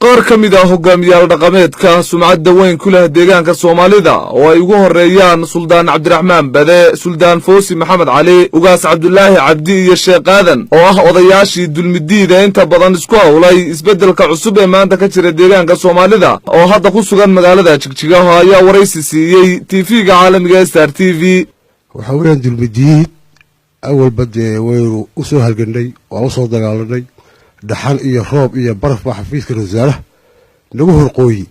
qaar ka mid ah hogaamiyaal dhaqameedka sumcadda weyn ku leh deegaanka Soomaalida oo ay ugu horeeyaan Suldaan Cabdiraxmaan Bade, Suldaan Foosi Maxamed Cali, Ugaas Cabdullaahi Cabdi iyo Sheekh Aadan oo ah odayaashii dulmidiida inta badan isku hawlay isbeddelka cusub ee maanta ka jira deegaanka Soomaalida oo hadda ku sugan magaalada Jigjiga ayaa waraysi siiyay TV-ga caalamiga Star TV. waxa weeyaan dulmidiid awal bade wayru u soo halganay oo soo dagaalanay dhaxal iyo roob iyo baraf ba xafiiska wasaaraha nagu horqooyi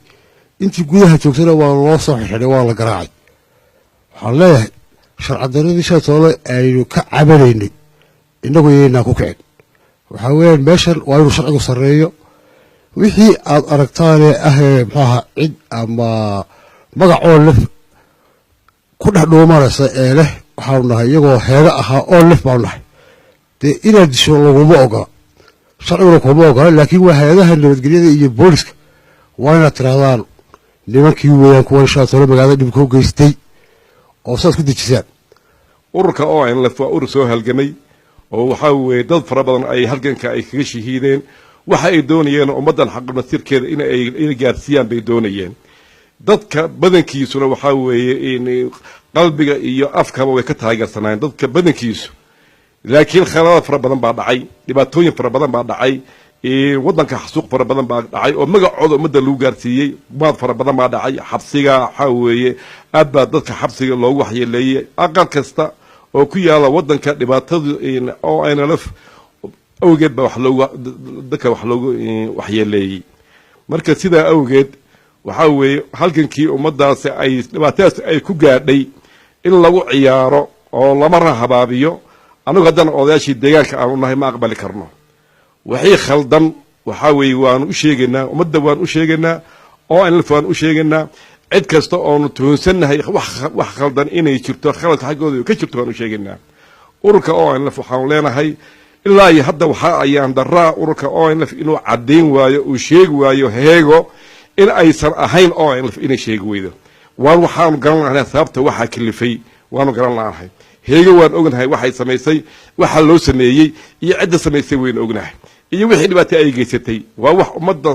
intii gudaha joogtana waa loo soo xidhay waa la garaacay waxaan leeyahay sharci-darradii shaqada aynu ka cabanaynay inagu yeena ku kicin waxa weeyaan meeshan waa inuu sharcigu sareeyo wixii aad aragtaan maxaa cid ama magacoo leh ku dhaxdhoomaraysa ee leh waxaan nahay iyagoo heega ahaa oo leh baan nahay dee inaad disho laguma ogola sharcigu kuma ogola laakiin waa hay'adaha nabadgelyada iyo booliska waa inaad tirahdaan nimankii weeyaan kuwan shaatolo magaalada dhib ku geystay oo saas ku dejisaan ururka oo aan la urur soo halgamay oo waxa weey dad fara badan ay halganka ay kaga shahiideen waxa ay doonayeen ummadan xaq nasirkeeda in ay gaarsiiyaan bay doonayeen dadka badankiisuna waxa weeye in qalbiga iyo afkaba way ka taageersanayeen dadka badankiisu laakiin khaladaad fara badan baa dhacay dhibaatooyin fara badan baa dhacay wadanka xasuuq fara badan baa dhacay oo magacooda ummadda lagu gaarsiiyey baad fara badan baa dhacay xabsiga waxa weeye aad baa dadka xabsiga loogu waxyeeleeyay aqal kasta oo ku yaala wadanka dhibaatada oo ayna laf awgeed baa dadka wax loogu waxyeeleeyay marka sidaa awgeed waxa weeye halkankii ummadaasi ay dhibaatadaas ay ku gaadhay in lagu ciyaaro oo lama rahabaabiyo anagu haddana odayaashii deegaanka aanu nahay ma aqbali karno wixii khaldan waxa weeye waanu u sheegaynaa ummadda waan u sheegaynaa oo aan lafaan u sheegaynaa cid kasta oonu tuhunsannahay wax khaldan inay jirto khaladka xaggooda ka jirto waan u sheegaynaa ururka oo aan laf waxaan leenahay ilaa iyo hadda waxa ayaan daraa ururka oo aan laf inuu caddayn waayo uu sheegi waayo heego in aysan ahayn oo aan laf inay sheegi weydo waxaanu garan lahayn sababta waxa kalifay waanu garan lahayn heego waan ognahay waxay sameysay waxa loo sameeyay iyo cidda sameysay weyn ognahay iyo wixii dhibaato ay geysatay waa wax ummadda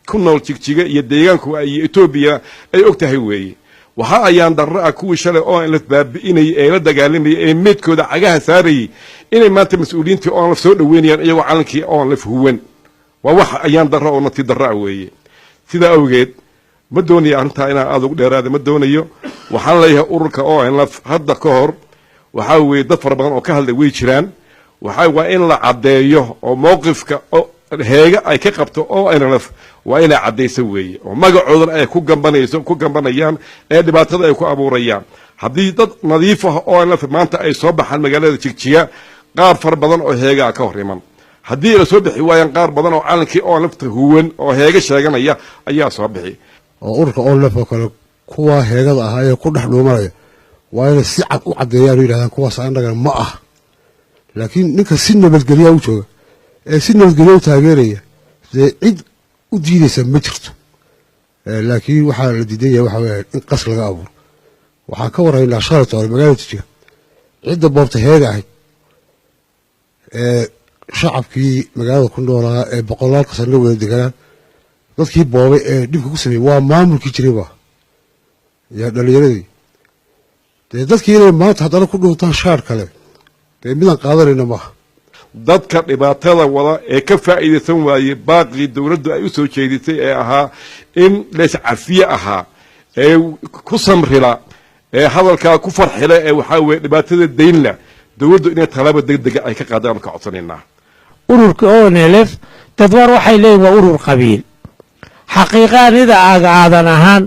ku nool Jigjiga iyo deegaanku ay Itoobiya ay ogtahay weeye waxa ayaan daraa kuwii shalay oo aan la baabi'inay ee la dagaalamay ee meedkooda cagaha saaray inay maanta mas'uuliyiintii oo la soo dhaweynayaan iyagoo calankii oo la fuhuwan waa wax ayaan daraa oo nati daraa weeye sida awgeed ma doonayo anta inaan aad ugu dheeraado ma doonayo waxaan leeyahay ururka oo aan la hadda ka hor waxa weeye dad fara badan oo ka hadlay way jiraan waxa waa in la cadeeyo oo mowqifka heega ay ka qabto oo ayna laf waa inay cadeyso weeye oo magacoodan ay ku gambanayaan ee dhibaatada ay ku abuurayaan haddii dad nadiif ah oo aan laf maanta ay soo baxaan magaalada Jigjiga qaar fara badan oo heega ka hor iman haddii ay soo bixi waayaan qaar badan oo calankii oo lafta huwan oo heega sheeganaya ayaa soo bixi oo ururka oo laf kale kuwa heegada ah ay ku dhaxdhoomaraya waa inay si cad u cadeeyaan yiraahdaan kuwaas anaga ma ah laakiin ninka si nabadgelyo u jooga ee si nabadgelyo taageeraya cid u diidaysa ma jirto laakiin waxa la diiday waxa weeye in qas laga abuuro waxa ka waraynaa sharto magaalada Jigjiga cidda boobta heega ahayd shacabkii magaalada ku noolaa ee boqolaal sano wada deganaa dadkii boobay ee dhibka ku sameeyay waa maamulkii jiray ba ya dhalinyaradii dadkii inay maanta haddana ku dhuntaan shaar kale midaan qaadanayna maaha dadka dhibaatada wada ee ka faa'iideysan waayey baaqii dawladdu ay u soo jeedisay ee ahaa in lees cafiye ahaa ee ku samrila ee hadalkaa ku farxila ee waxaa weeye dhibaatada daynla dawladdu inay talaabo degdega ay ka qaadaan ka codsanaynaa ururka ONLF dadwar waxay leeyihiin waa urur qabiil xaqiiqaanida aadan ahaan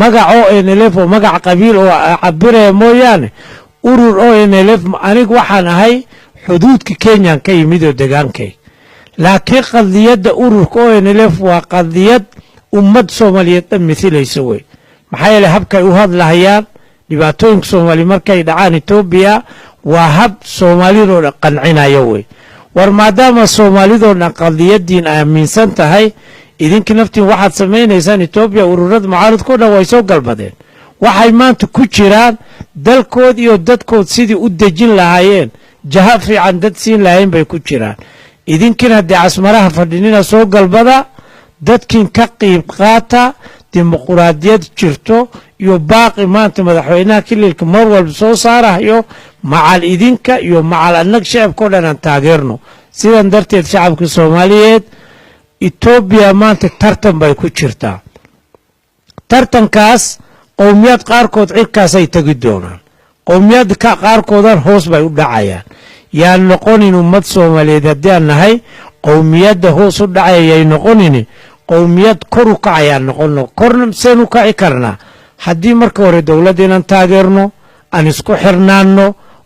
magac ONLF oo magac qabiil oo cabiraya mooyaane urur ONLF anigu waxaan ahay xuduudka Kenya ka yimid oo deegaankay laakiin qadiyada ururka ONLF waa qadiyad ummad Soomaaliyeed miilayso way maxay yeelay habkay u hadlayaan dhibaatooyinka Soomaali markay dhacaan Itoobiya waa hab Soomaalidu qancinayo way war maadaama Soomaalidu qadiyadiin aaminsan tahay idinka naftiin waxaad sameeynaysan Itoobiya ururada mucaarid ku dhaw soo galbadeen waxay maanta ku jiraan dalkood iyo dadkood sidii u dejin lahaayeen jaha fiican dad siin lahayn bay ku jiraan idinkina hadii casmaraha fadhinina soo galbada dadkiin ka qiib qaata dimuqraadiyad jirto iyo baaqi maanta madaxweynaha kililka mar walba soo saarayo macal idinka iyo macal annag shacabka oo dhan aan taageerno sidan darteed shacabka Soomaaliyeed Ethiopia maanta tartan bay ku jirtaa tartankaas qowmiyad qaarkood cirkaas ay tagi doonaan qowmiyad ka qaarkoodan hoos bay u dhacayaan yaan noqonin ummad Soomaaliyeed haddii aan nahay qowmiyadda hoos u dhacayay noqonin qowmiyad kor u kacayaan noqono korna seen u kaci karnaa haddii marka hore dawladeenan taageerno aan isku xirnaano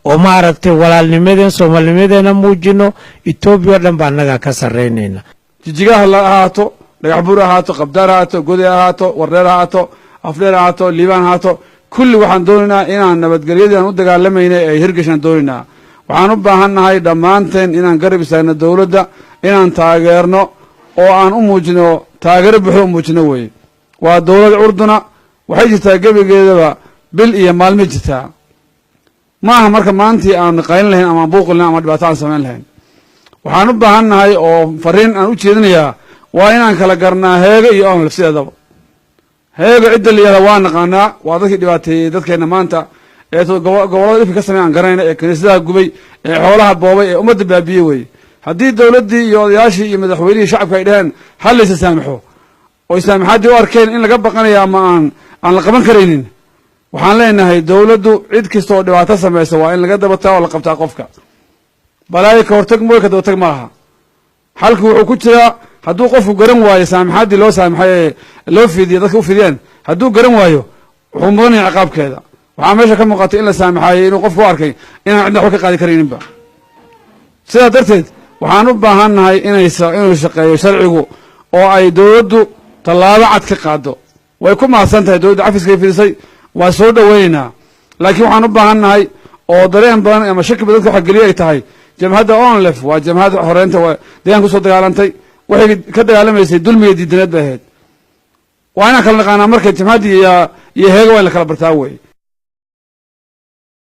oo ma aragtay walaalnimadeen Soomaalinimadeena muujino Ethiopia dhan baa naga ka sareynayna jijigaha la ahaato dhagax buur ahaato qabdaar ahaato godi ahaato warreer ahaato afdheer ahaato liibaan ahaato kulli waxaan doonaynaa inaan nabadgelyadii aan u dagaalamayna ay hirgashaan doonaynaa waxaan u baahannahay dhammaanteen inaan garab istaagno dawladda inaan taageerno oo aan u muujino taageero buuxda u muujino weeye waa dawlad curduna waxay jirtaa gebigeedaba bil iyo maalmo jirtaa ma aha marka maantii aan qaylin lahayn ama buuqi lahayn ama dhibaato aan samayn lahayn waxaan u baahannahay oo fariin aan u jeedinayaa waa inaan kala garnaa heega iyo onlef sideedaba heega cidda la yihahda waa naqaanaa waa dadkii dhibaateeyey dadkeenna maanta ee gobollada dhibka ka sameyn aan garanayna ee kiniisadaha gubay ee xoolaha boobay ee ummadda baabiye weeye haddii dawladdii iyo odayaashii iyo madaxweynihii shacabka ay dhaheen hal laysa saamaxo oo saamaxaaddii u arkeen in laga baqanayo ama aan la qaban karaynin waxaan leenahay dawladdu cid kasta oo dhibaato samaysa waa in laga dabataa oo la qabtaa qofka balaayo ka hortag mooy ka dabatag ma aha xalku wuxuu ku jiraa hadduu qofku garan waayo saamaxaaddii loo saamaxay ee loo fidiyo dadka u fidiyeen hadduu garan waayo wuxuu mudanaya ciqaabkeeda waxaa meesha ka muuqatay in la saamaxaayey inuu qofku u arkay inaan cidna waxba ka qaadi karayninba sidaa darteed waxaan u baahannahay inuu shaqeeyo sharcigu oo ay dawladdu tallaabo cad ka qaado way ku mahadsan tahay dawladda cafiskay fidisay waa soo dhoweynaynaa laakiin waxaan u baahannahay oo dareen badan ama shaki badan dadka waxa geliyo ay tahay jamhadda onlef waa jamhad xoreynta deegaanka kusoo dagaalantay waxay ka dagaalamaysay dulmiga diidaneed bay ahayd waa inaan kala naqaanaa marka jamhaddii iyo heega waa in la kala bartaa weeye